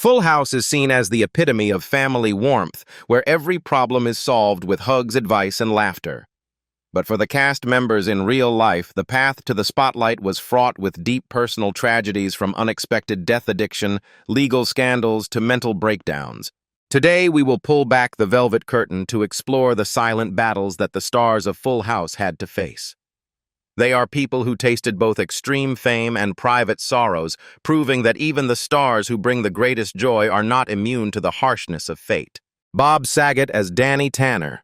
Full House is seen as the epitome of family warmth, where every problem is solved with hugs, advice, and laughter. But for the cast members in real life, the path to the spotlight was fraught with deep personal tragedies, from unexpected death addiction, legal scandals, to mental breakdowns. Today, we will pull back the velvet curtain to explore the silent battles that the stars of Full House had to face. They are people who tasted both extreme fame and private sorrows, proving that even the stars who bring the greatest joy are not immune to the harshness of fate. Bob Saget as Danny Tanner.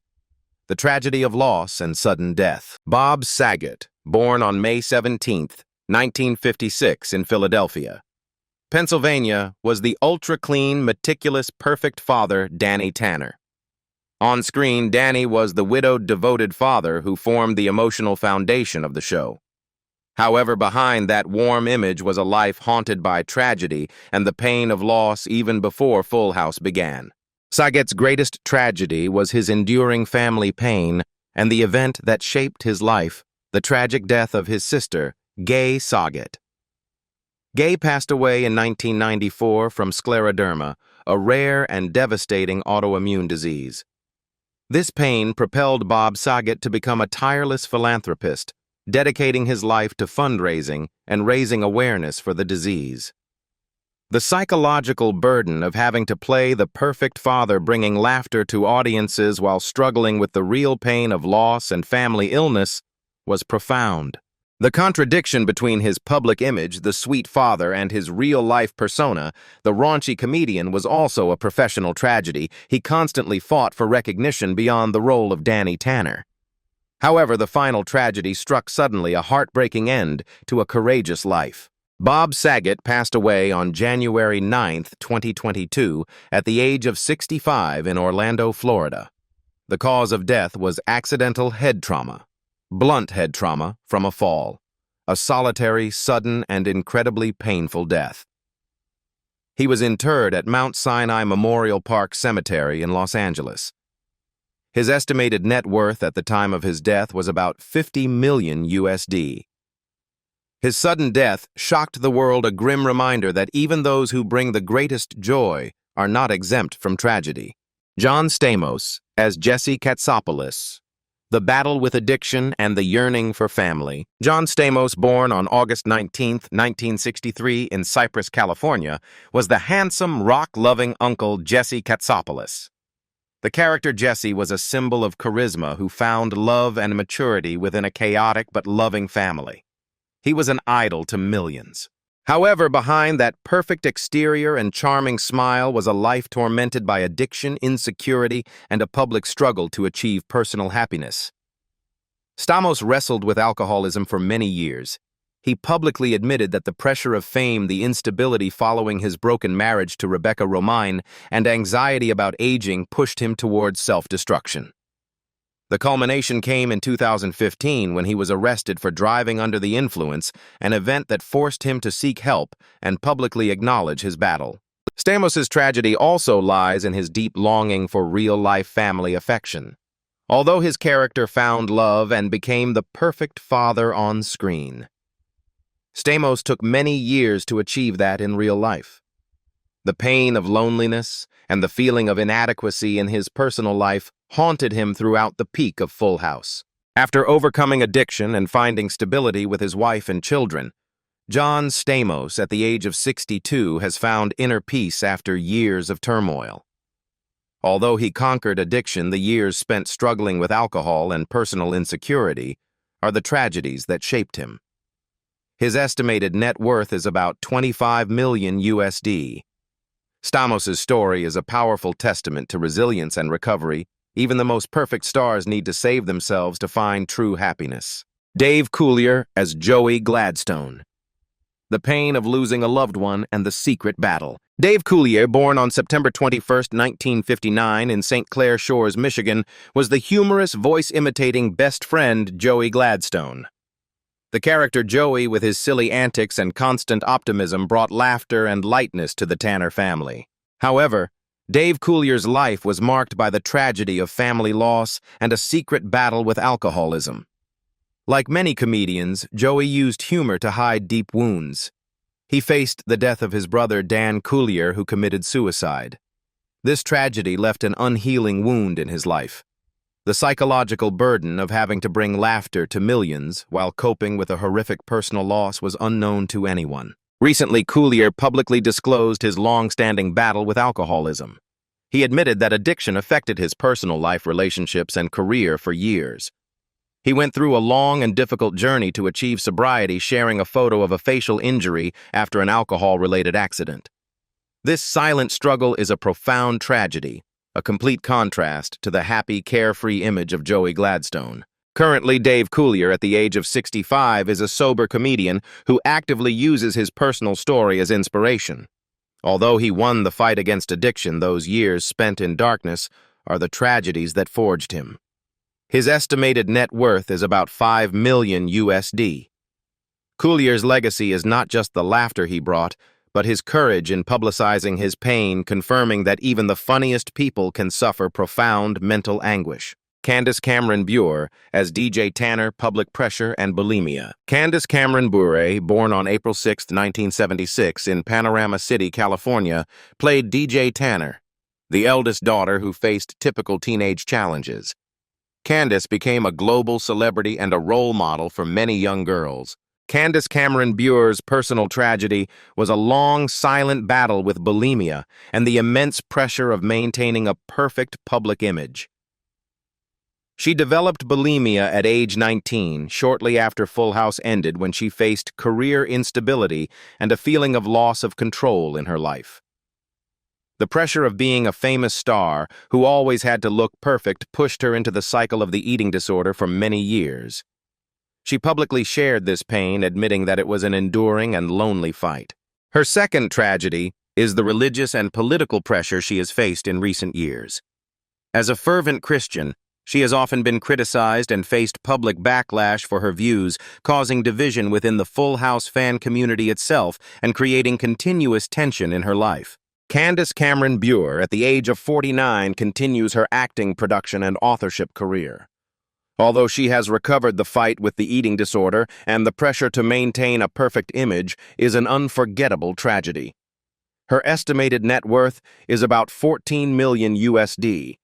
The tragedy of loss and sudden death. Bob Saget, born on May 17, 1956 in Philadelphia, Pennsylvania, was the ultra-clean, meticulous, perfect father, Danny Tanner. On screen, Danny was the widowed, devoted father who formed the emotional foundation of the show. However, behind that warm image was a life haunted by tragedy and the pain of loss even before Full House began. Saget's greatest tragedy was his enduring family pain and the event that shaped his life, the tragic death of his sister, Gail Saget. Gail passed away in 1994 from scleroderma, a rare and devastating autoimmune disease. This pain propelled Bob Saget to become a tireless philanthropist, dedicating his life to fundraising and raising awareness for the disease. The psychological burden of having to play the perfect father, bringing laughter to audiences while struggling with the real pain of loss and family illness, was profound. The contradiction between his public image, the sweet father, and his real-life persona, the raunchy comedian, was also a professional tragedy. He constantly fought for recognition beyond the role of Danny Tanner. However, the final tragedy struck suddenly, a heartbreaking end to a courageous life. Bob Saget passed away on January 9, 2022, at the age of 65 in Orlando, Florida. The cause of death was accidental head trauma, blunt head trauma from a fall, a solitary, sudden, and incredibly painful death. He was interred at Mount Sinai Memorial Park Cemetery in Los Angeles. His estimated net worth at the time of his death was about $50 million USD. His sudden death shocked the world, a grim reminder that even those who bring the greatest joy are not exempt from tragedy. John Stamos as Jesse Katsopolis. The battle with addiction and the yearning for family. John Stamos, born on August 19, 1963 in Cypress, California, was the handsome, rock-loving uncle Jesse Katsopolis. The character Jesse was a symbol of charisma who found love and maturity within a chaotic but loving family. He was an idol to millions. However, behind that perfect exterior and charming smile was a life tormented by addiction, insecurity, and a public struggle to achieve personal happiness. Stamos wrestled with alcoholism for many years. He publicly admitted that the pressure of fame, the instability following his broken marriage to Rebecca Romine, and anxiety about aging pushed him towards self-destruction. The culmination came in 2015 when he was arrested for driving under the influence, an event that forced him to seek help and publicly acknowledge his battle. Stamos' tragedy also lies in his deep longing for real-life family affection. Although his character found love and became the perfect father on screen, Stamos took many years to achieve that in real life. The pain of loneliness and the feeling of inadequacy in his personal life haunted him throughout the peak of Full House. After overcoming addiction and finding stability with his wife and children, John Stamos, at the age of 62, has found inner peace after years of turmoil. Although he conquered addiction, the years spent struggling with alcohol and personal insecurity are the tragedies that shaped him. His estimated net worth is about $25 million USD. Stamos' story is a powerful testament to resilience and recovery. Even the most perfect stars need to save themselves to find true happiness. Dave Coulier as Joey Gladstone. The pain of losing a loved one and the secret battle. Dave Coulier, born on September 21, 1959 in St. Clair Shores, Michigan, was the humorous, voice-imitating best friend Joey Gladstone. The character Joey, with his silly antics and constant optimism, brought laughter and lightness to the Tanner family. However, Dave Coulier's life was marked by the tragedy of family loss and a secret battle with alcoholism. Like many comedians, Joey used humor to hide deep wounds. He faced the death of his brother Dan Coulier, who committed suicide. This tragedy left an unhealing wound in his life. The psychological burden of having to bring laughter to millions while coping with a horrific personal loss was unknown to anyone. Recently, Coulier publicly disclosed his long-standing battle with alcoholism. He admitted that addiction affected his personal life, relationships, and career for years. He went through a long and difficult journey to achieve sobriety, sharing a photo of a facial injury after an alcohol-related accident. This silent struggle is a profound tragedy, a complete contrast to the happy, carefree image of Joey Gladstone. Currently, Dave Coulier, at the age of 65, is a sober comedian who actively uses his personal story as inspiration. Although he won the fight against addiction, those years spent in darkness are the tragedies that forged him. His estimated net worth is about $5 million USD. Coulier's legacy is not just the laughter he brought, but his courage in publicizing his pain, confirming that even the funniest people can suffer profound mental anguish. Candace Cameron Bure as DJ Tanner, Public Pressure and Bulimia. Candace Cameron Bure, born on April 6, 1976 in Panorama City, California, played DJ Tanner, the eldest daughter who faced typical teenage challenges. Candace became a global celebrity and a role model for many young girls. Candace Cameron Bure's personal tragedy was a long, silent battle with bulimia and the immense pressure of maintaining a perfect public image. She developed bulimia at age 19, shortly after Full House ended, when she faced career instability and a feeling of loss of control in her life. The pressure of being a famous star who always had to look perfect pushed her into the cycle of the eating disorder for many years. She publicly shared this pain, admitting that it was an enduring and lonely fight. Her second tragedy is the religious and political pressure she has faced in recent years. As a fervent Christian, she has often been criticized and faced public backlash for her views, causing division within the Full House fan community itself and creating continuous tension in her life. Candace Cameron Bure, at the age of 49, continues her acting, production, and authorship career. Although she has recovered, the fight with the eating disorder and the pressure to maintain a perfect image is an unforgettable tragedy. Her estimated net worth is about $14 million USD.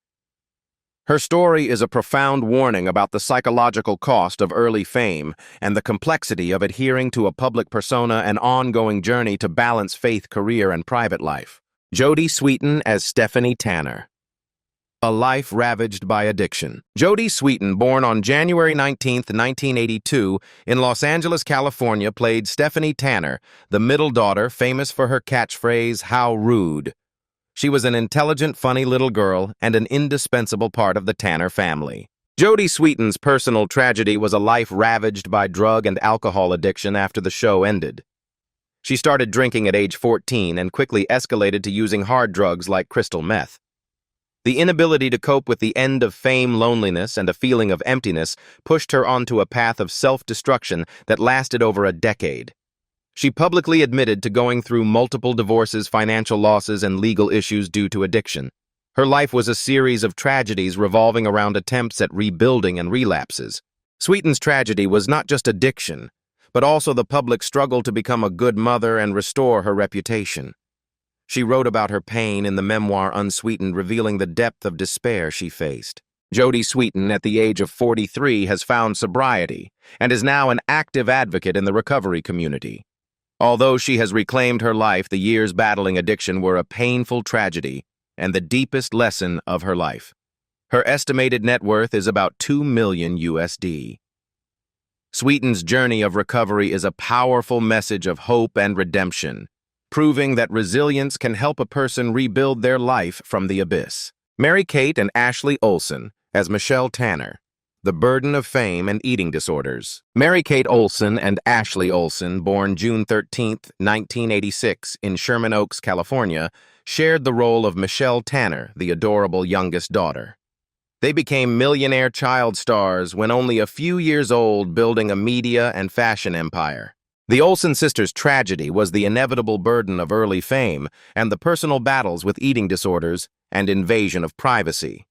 Her story is a profound warning about the psychological cost of early fame and the complexity of adhering to a public persona and ongoing journey to balance faith, career, and private life. Jodie Sweetin as Stephanie Tanner. A life ravaged by addiction. Jodie Sweetin, born on January 19, 1982, in Los Angeles, California, played Stephanie Tanner, the middle daughter famous for her catchphrase, "How rude." She was an intelligent, funny little girl and an indispensable part of the Tanner family. Jodie Sweetin's personal tragedy was a life ravaged by drug and alcohol addiction after the show ended. She started drinking at age 14 and quickly escalated to using hard drugs like crystal meth. The inability to cope with the end of fame, loneliness, and a feeling of emptiness pushed her onto a path of self-destruction that lasted over a decade. She publicly admitted to going through multiple divorces, financial losses, and legal issues due to addiction. Her life was a series of tragedies revolving around attempts at rebuilding and relapses. Sweetin's tragedy was not just addiction, but also the public struggle to become a good mother and restore her reputation. She wrote about her pain in the memoir Unsweetened, revealing the depth of despair she faced. Jodie Sweetin, at the age of 43, has found sobriety and is now an active advocate in the recovery community. Although she has reclaimed her life, the years battling addiction were a painful tragedy and the deepest lesson of her life. Her estimated net worth is about $2 million USD. Sweetin's journey of recovery is a powerful message of hope and redemption, proving that resilience can help a person rebuild their life from the abyss. Mary-Kate and Ashley Olsen as Michelle Tanner. The burden of fame and eating disorders. Mary-Kate Olsen and Ashley Olsen, born June 13, 1986, in Sherman Oaks, California, shared the role of Michelle Tanner, the adorable youngest daughter. They became millionaire child stars when only a few years old, building a media and fashion empire. The Olsen sisters' tragedy was the inevitable burden of early fame and the personal battles with eating disorders and invasion of privacy.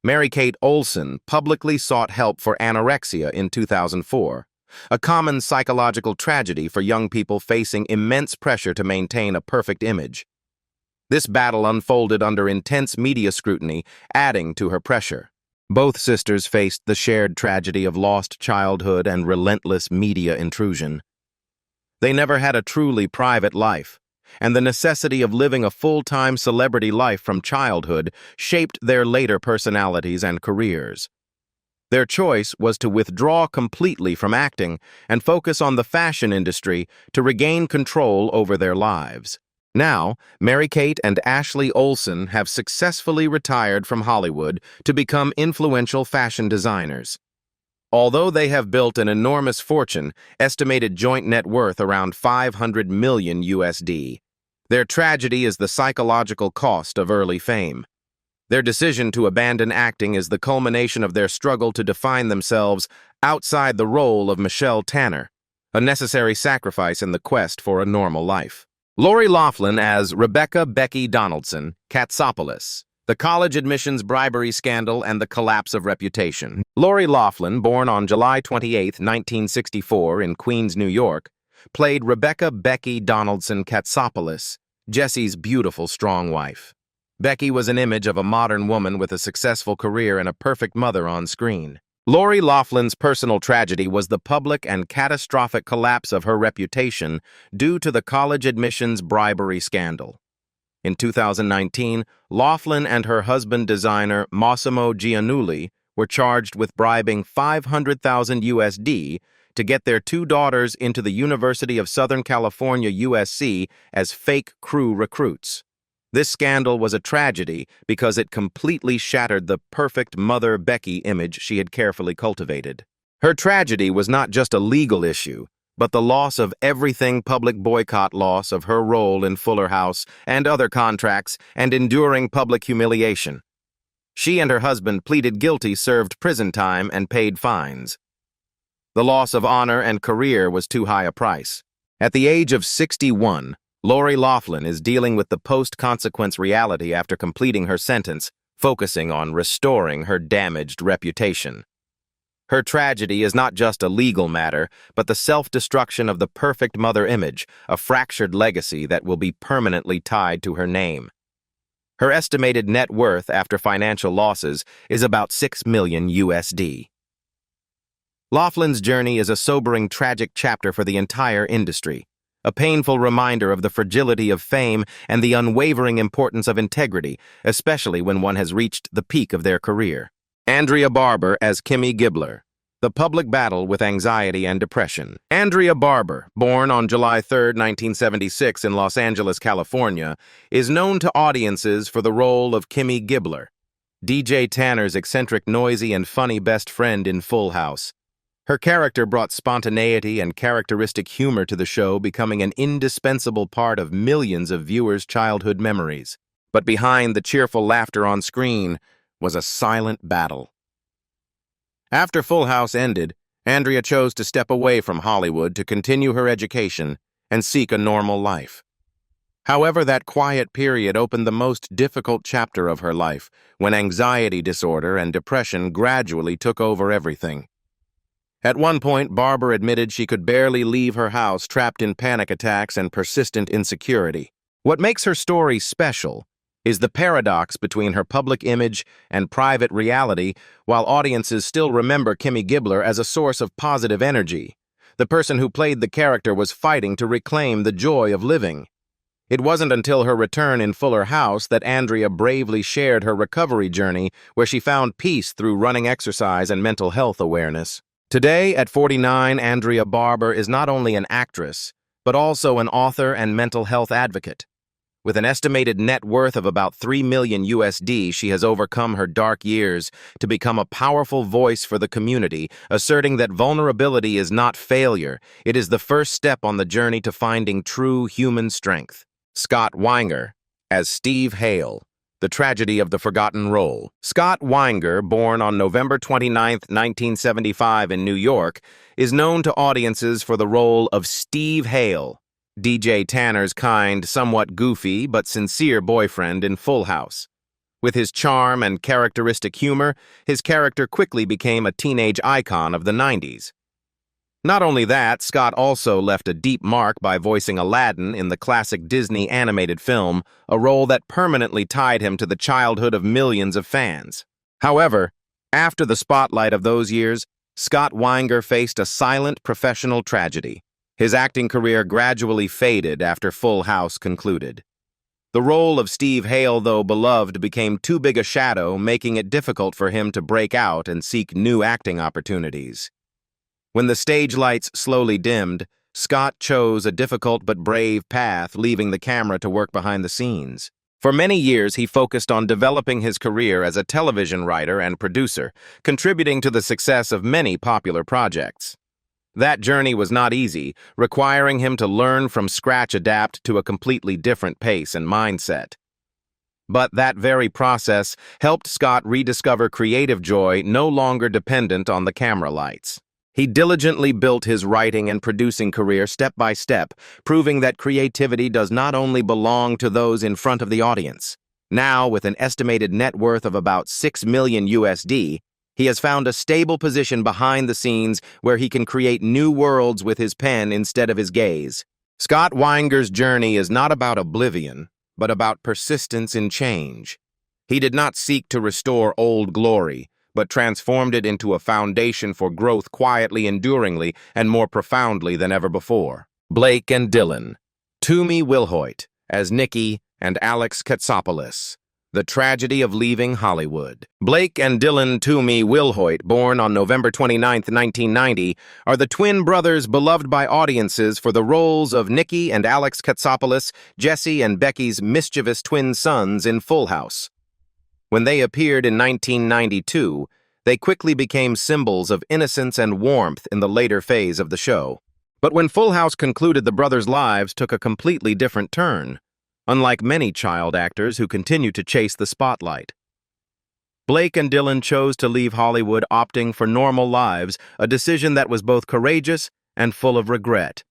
Mary-Kate Olsen publicly sought help for anorexia in 2004. a common psychological tragedy for young people facing immense pressure to maintain a perfect image. This battle unfolded under intense media scrutiny, adding to her pressure. Both sisters faced the shared tragedy of lost childhood and relentless media intrusion. They never had a truly private life, and the necessity of living a full-time celebrity life from childhood shaped their later personalities and careers. Their choice was to withdraw completely from acting and focus on the fashion industry to regain control over their lives. Now, Mary-Kate and Ashley Olsen have successfully retired from Hollywood to become influential fashion designers. Although they have built an enormous fortune, estimated joint net worth around $500 million USD, their tragedy is the psychological cost of early fame. Their decision to abandon acting is the culmination of their struggle to define themselves outside the role of Michelle Tanner, a necessary sacrifice in the quest for a normal life. Loughlin as Rebecca Becky Donaldson, Katsopolis, the college admissions bribery scandal and the collapse of reputation. Loughlin, born on July 28, 1964 in Queens, New York, played Rebecca Becky Donaldson Katsopolis, Jesse's beautiful, strong wife. Becky was an image of a modern woman with a successful career and a perfect mother on screen. Loughlin's personal tragedy was the public and catastrophic collapse of her reputation due to the college admissions bribery scandal. In 2019, Loughlin and her husband designer Massimo Giannulli were charged with bribing $500,000 USD to get their two daughters into the University of Southern California USC as fake crew recruits. This scandal was a tragedy because it completely shattered the perfect mother Becky image she had carefully cultivated. Her tragedy was not just a legal issue, but the loss of everything public boycott loss of her role in Fuller House and other contracts and enduring public humiliation. She and her husband pleaded guilty, served prison time, and paid fines. The loss of honor and career was too high a price. At the age of 61, Loughlin is dealing with the post-consequence reality after completing her sentence, focusing on restoring her damaged reputation. Her tragedy is not just a legal matter, but the self-destruction of the perfect mother image, a fractured legacy that will be permanently tied to her name. Her estimated net worth after financial losses is about $6 million USD. Loughlin's journey is a sobering, tragic chapter for the entire industry, a painful reminder of the fragility of fame and the unwavering importance of integrity, especially when one has reached the peak of their career. Andrea Barber as Kimmy Gibbler, the public battle with anxiety and depression. Andrea Barber, born on July 3, 1976 in Los Angeles, California, is known to audiences for the role of Kimmy Gibbler, DJ Tanner's eccentric, noisy, and funny best friend in Full House. Her character brought spontaneity and characteristic humor to the show, becoming an indispensable part of millions of viewers' childhood memories. But behind the cheerful laughter on screen was a silent battle. After Full House ended, Andrea chose to step away from Hollywood to continue her education and seek a normal life. However, that quiet period opened the most difficult chapter of her life, when anxiety disorder and depression gradually took over everything. At one point, Barber admitted she could barely leave her house, trapped in panic attacks and persistent insecurity. What makes her story special is the paradox between her public image and private reality, while audiences still remember Kimmy Gibbler as a source of positive energy. The person who played the character was fighting to reclaim the joy of living. It wasn't until her return in Fuller House that Andrea bravely shared her recovery journey, where she found peace through running exercise and mental health awareness. Today, at 49, Andrea Barber is not only an actress, but also an author and mental health advocate. With an estimated net worth of about $3 million USD, she has overcome her dark years to become a powerful voice for the community, asserting that vulnerability is not failure, it is the first step on the journey to finding true human strength. Scott Weinger as Steve Hale, the tragedy of the forgotten role. Scott Weinger, born on November 29, 1975 in New York, is known to audiences for the role of Steve Hale, DJ Tanner's kind, somewhat goofy but sincere boyfriend in Full House. With his charm and characteristic humor, his character quickly became a teenage icon of the 90s. Not only that, Scott also left a deep mark by voicing Aladdin in the classic Disney animated film, a role that permanently tied him to the childhood of millions of fans. However, after the spotlight of those years, Scott Weinger faced a silent professional tragedy. His acting career gradually faded after Full House concluded. The role of Steve Hale, though beloved, became too big a shadow, making it difficult for him to break out and seek new acting opportunities. When the stage lights slowly dimmed, Scott chose a difficult but brave path, leaving the camera to work behind the scenes. For many years, he focused on developing his career as a television writer and producer, contributing to the success of many popular projects. That journey was not easy, requiring him to learn from scratch, adapt to a completely different pace and mindset. But that very process helped Scott rediscover creative joy, no longer dependent on the camera lights. He diligently built his writing and producing career step by step, proving that creativity does not only belong to those in front of the audience. Now, with an estimated net worth of about $6 million USD, he has found a stable position behind the scenes where he can create new worlds with his pen instead of his gaze. Scott Weinger's journey is not about oblivion, but about persistence in change. He did not seek to restore old glory, but transformed it into a foundation for growth quietly, enduringly, and more profoundly than ever before. Blake and Dylan. Tuomy-Wilhoit as Nicky and Alex Katsopolis. The Tragedy of Leaving Hollywood. Blake and Dylan Tuomy-Wilhoit, born on November 29, 1990, are the twin brothers beloved by audiences for the roles of Nicky and Alex Katsopolis, Jesse and Becky's mischievous twin sons in Full House. When they appeared in 1992, they quickly became symbols of innocence and warmth in the later phase of the show. But when Full House concluded, the brothers' lives took a completely different turn, unlike many child actors who continue to chase the spotlight. Blake and Dylan chose to leave Hollywood, opting for normal lives, a decision that was both courageous and full of regret.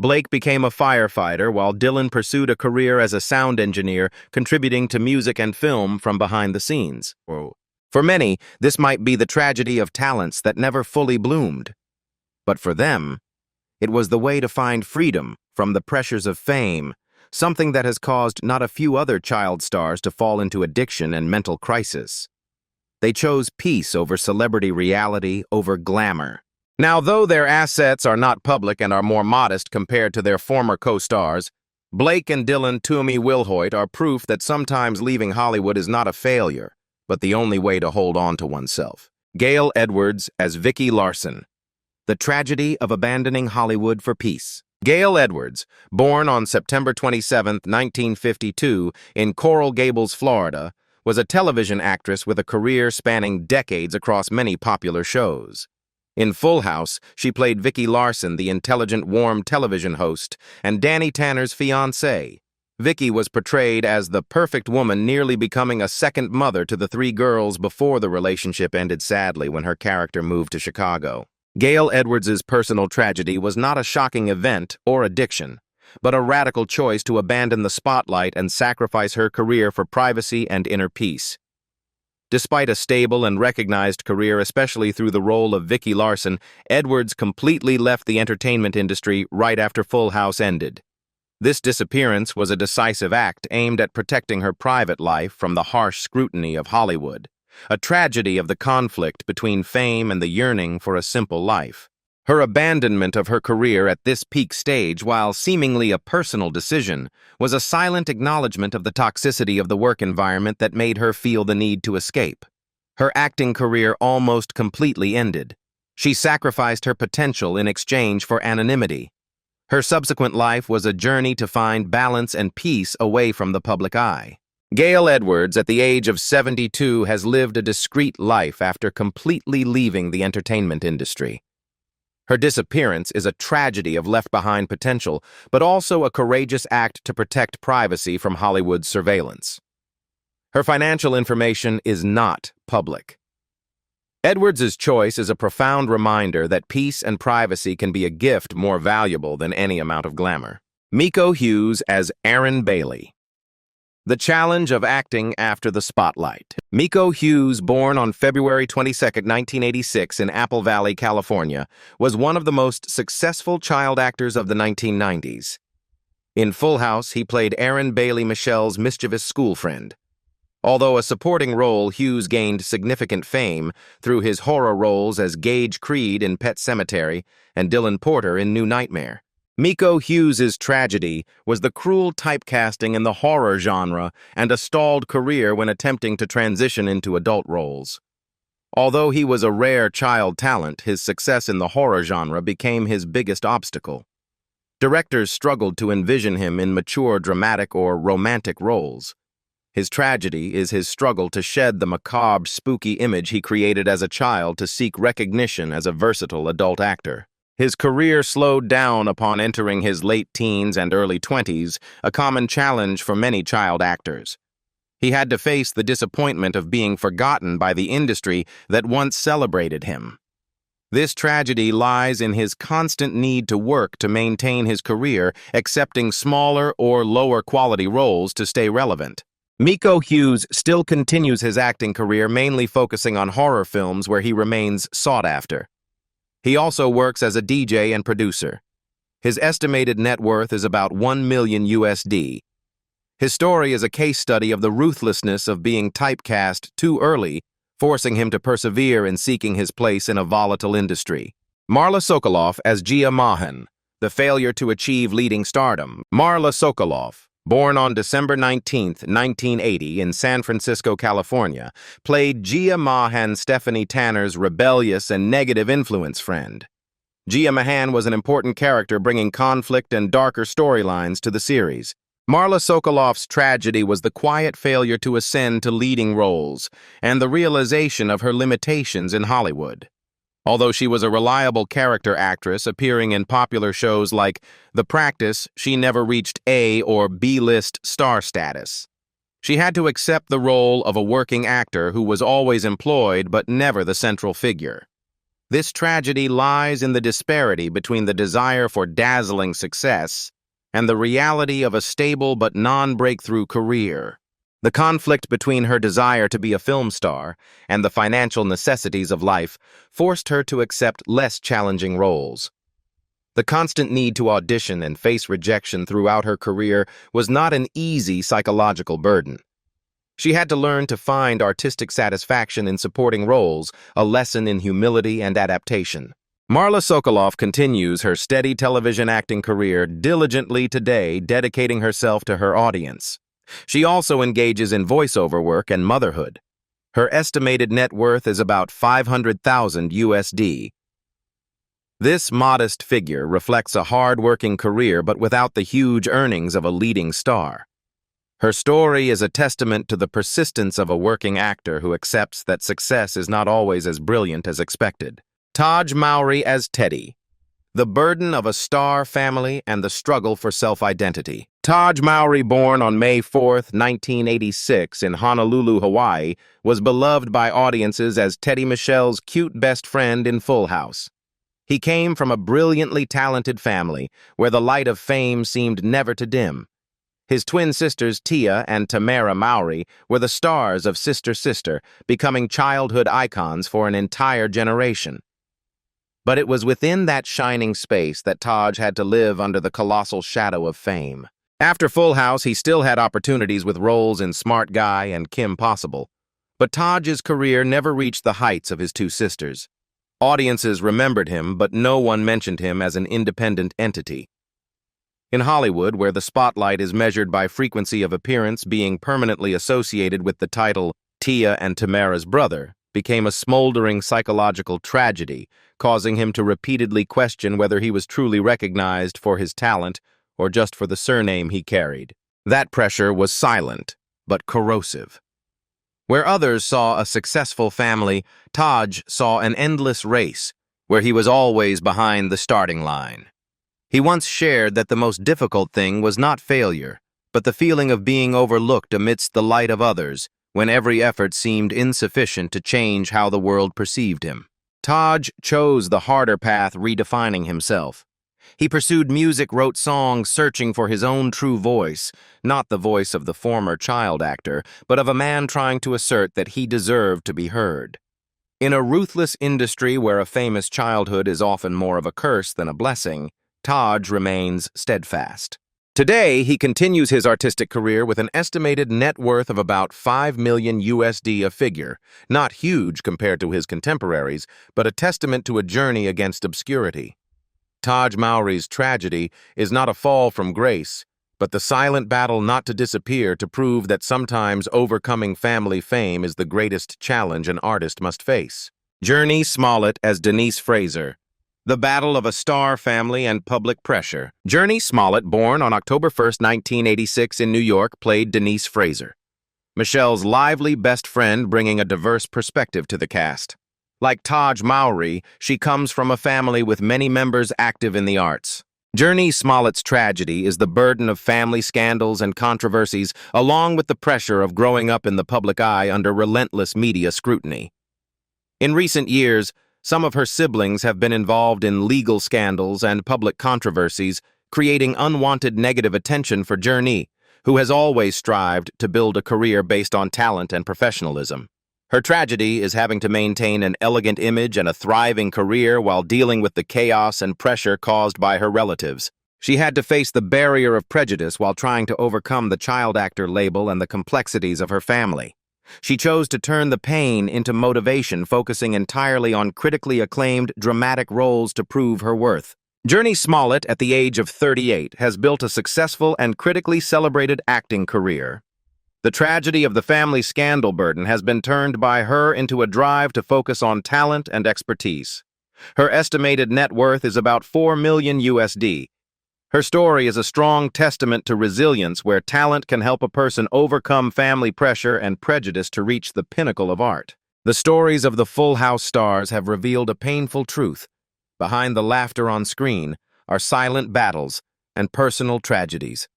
Blake became a firefighter, while Dylan pursued a career as a sound engineer, contributing to music and film from behind the scenes. For many, this might be the tragedy of talents that never fully bloomed. But for them, it was the way to find freedom from the pressures of fame, something that has caused not a few other child stars to fall into addiction and mental crisis. They chose peace over celebrity, reality over glamour. Now, though their assets are not public and are more modest compared to their former co-stars, Blake and Dylan Tuomy-Wilhoit are proof that sometimes leaving Hollywood is not a failure, but the only way to hold on to oneself. Gail Edwards as Vicky Larson. The Tragedy of Abandoning Hollywood for Peace. Gail Edwards, born on September 27, 1952, in Coral Gables, Florida, was a television actress with a career spanning decades across many popular shows. In Full House, she played Vicky Larson, the intelligent, warm television host, and Danny Tanner's fiancée. Vicky was portrayed as the perfect woman, nearly becoming a second mother to the three girls before the relationship ended sadly when her character moved to Chicago. Gail Edwards' personal tragedy was not a shocking event or addiction, but a radical choice to abandon the spotlight and sacrifice her career for privacy and inner peace. Despite a stable and recognized career, especially through the role of Vicky Larson, Edwards completely left the entertainment industry right after Full House ended. This disappearance was a decisive act aimed at protecting her private life from the harsh scrutiny of Hollywood, a tragedy of the conflict between fame and the yearning for a simple life. Her abandonment of her career at this peak stage, while seemingly a personal decision, was a silent acknowledgement of the toxicity of the work environment that made her feel the need to escape. Her acting career almost completely ended. She sacrificed her potential in exchange for anonymity. Her subsequent life was a journey to find balance and peace away from the public eye. Gail Edwards, at the age of 72, has lived a discreet life after completely leaving the entertainment industry. Her disappearance is a tragedy of left-behind potential, but also a courageous act to protect privacy from Hollywood's surveillance. Her financial information is not public. Edwards' choice is a profound reminder that peace and privacy can be a gift more valuable than any amount of glamour. Miko Hughes as Aaron Bailey. The challenge of acting after the spotlight. Miko Hughes, born on February 22, 1986 in Apple Valley, California, was one of the most successful child actors of the 1990s. In Full House, he played Aaron Bailey Michelle's mischievous school friend. Although a supporting role, Hughes gained significant fame through his horror roles as Gage Creed in Pet Sematary and Dylan Porter in New Nightmare. Miko Hughes's tragedy was the cruel typecasting in the horror genre and a stalled career when attempting to transition into adult roles. Although he was a rare child talent, his success in the horror genre became his biggest obstacle. Directors struggled to envision him in mature dramatic or romantic roles. His tragedy is his struggle to shed the macabre, spooky image he created as a child to seek recognition as a versatile adult actor. His career slowed down upon entering his late teens and early 20s, a common challenge for many child actors. He had to face the disappointment of being forgotten by the industry that once celebrated him. This tragedy lies in his constant need to work to maintain his career, accepting smaller or lower quality roles to stay relevant. Miko Hughes still continues his acting career, mainly focusing on horror films where he remains sought after. He also works as a DJ and producer. His estimated net worth is about $1 million USD. His story is a case study of the ruthlessness of being typecast too early, forcing him to persevere in seeking his place in a volatile industry. Marla Sokoloff as Gia Mahan, the failure to achieve leading stardom. Marla Sokoloff, born on December 19, 1980 in San Francisco, California, played Gia Mahan, Stephanie Tanner's rebellious and negative influence friend. Gia Mahan was an important character, bringing conflict and darker storylines to the series. Marla Sokoloff's tragedy was the quiet failure to ascend to leading roles and the realization of her limitations in Hollywood. Although she was a reliable character actress appearing in popular shows like The Practice, she never reached A or B-list star status. She had to accept the role of a working actor who was always employed but never the central figure. This tragedy lies in the disparity between the desire for dazzling success and the reality of a stable but non-breakthrough career. The conflict between her desire to be a film star and the financial necessities of life forced her to accept less challenging roles. The constant need to audition and face rejection throughout her career was not an easy psychological burden. She had to learn to find artistic satisfaction in supporting roles, a lesson in humility and adaptation. Marla Sokoloff continues her steady television acting career diligently today, dedicating herself to her audience. She also engages in voiceover work and motherhood. Her estimated net worth is about $500,000 USD. This modest figure reflects a hard-working career but without the huge earnings of a leading star. Her story is a testament to the persistence of a working actor who accepts that success is not always as brilliant as expected. Tahj Mowry as Teddy. The burden of a star family and the struggle for self-identity. Tahj Mowry, born on May 4, 1986 in Honolulu, Hawaii, was beloved by audiences as Teddy Michelle's cute best friend in Full House. He came from a brilliantly talented family where the light of fame seemed never to dim. His twin sisters Tia and Tamara Mowry were the stars of Sister Sister, becoming childhood icons for an entire generation. But it was within that shining space that Tahj had to live under the colossal shadow of fame. After Full House, he still had opportunities with roles in Smart Guy and Kim Possible, but Tahj's career never reached the heights of his two sisters. Audiences remembered him, but no one mentioned him as an independent entity. In Hollywood, where the spotlight is measured by frequency of appearance, being permanently associated with the title Tia and Tamara's brother became a smoldering psychological tragedy, causing him to repeatedly question whether he was truly recognized for his talent or just for the surname he carried. That pressure was silent, but corrosive. Where others saw a successful family, Tahj saw an endless race, where he was always behind the starting line. He once shared that the most difficult thing was not failure, but the feeling of being overlooked amidst the light of others, when every effort seemed insufficient to change how the world perceived him. Tahj chose the harder path, redefining himself. He pursued music, wrote songs, searching for his own true voice, not the voice of the former child actor, but of a man trying to assert that he deserved to be heard. In a ruthless industry where a famous childhood is often more of a curse than a blessing, Tahj remains steadfast. Today, he continues his artistic career with an estimated net worth of about $5 million USD, a figure, not huge compared to his contemporaries, but a testament to a journey against obscurity. Tahj Mowry's tragedy is not a fall from grace, but the silent battle not to disappear to prove that sometimes overcoming family fame is the greatest challenge an artist must face. Jodie Smollett as Denise Fraser. The battle of a star family and public pressure. Jodie Smollett, born on October 1, 1986 in New York, played Denise Fraser, Michelle's lively best friend, bringing a diverse perspective to the cast. Like Tahj Mowry, she comes from a family with many members active in the arts. Jodie Smollett's tragedy is the burden of family scandals and controversies, along with the pressure of growing up in the public eye under relentless media scrutiny. In recent years, some of her siblings have been involved in legal scandals and public controversies, creating unwanted negative attention for Jodie, who has always strived to build a career based on talent and professionalism. Her tragedy is having to maintain an elegant image and a thriving career while dealing with the chaos and pressure caused by her relatives. She had to face the barrier of prejudice while trying to overcome the child actor label and the complexities of her family. She chose to turn the pain into motivation, focusing entirely on critically acclaimed dramatic roles to prove her worth. Jodie Smollett, at the age of 38, has built a successful and critically celebrated acting career. The tragedy of the family scandal burden has been turned by her into a drive to focus on talent and expertise. Her estimated net worth is about $4 million USD. Her story is a strong testament to resilience, where talent can help a person overcome family pressure and prejudice to reach the pinnacle of art. The stories of the Full House stars have revealed a painful truth. Behind the laughter on screen are silent battles and personal tragedies.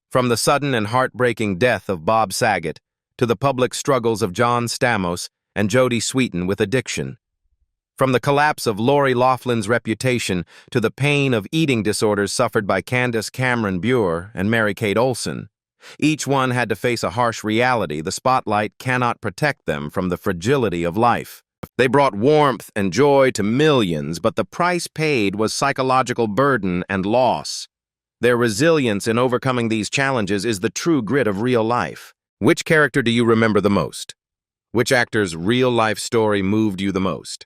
From the sudden and heartbreaking death of Bob Saget to the public struggles of John Stamos and Jodie Sweetin with addiction. From the collapse of Loughlin's reputation to the pain of eating disorders suffered by Candace Bure and Mary-Kate Olsen. Each one had to face a harsh reality. The spotlight cannot protect them from the fragility of life. They brought warmth and joy to millions, but the price paid was psychological burden and loss. Their resilience in overcoming these challenges is the true grit of real life. Which character do you remember the most? Which actor's real-life story moved you the most?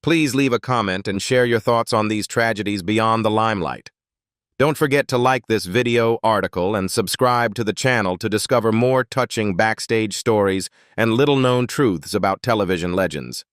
Please leave a comment and share your thoughts on these tragedies beyond the limelight. Don't forget to like this video, article, and subscribe to the channel to discover more touching backstage stories and little-known truths about television legends.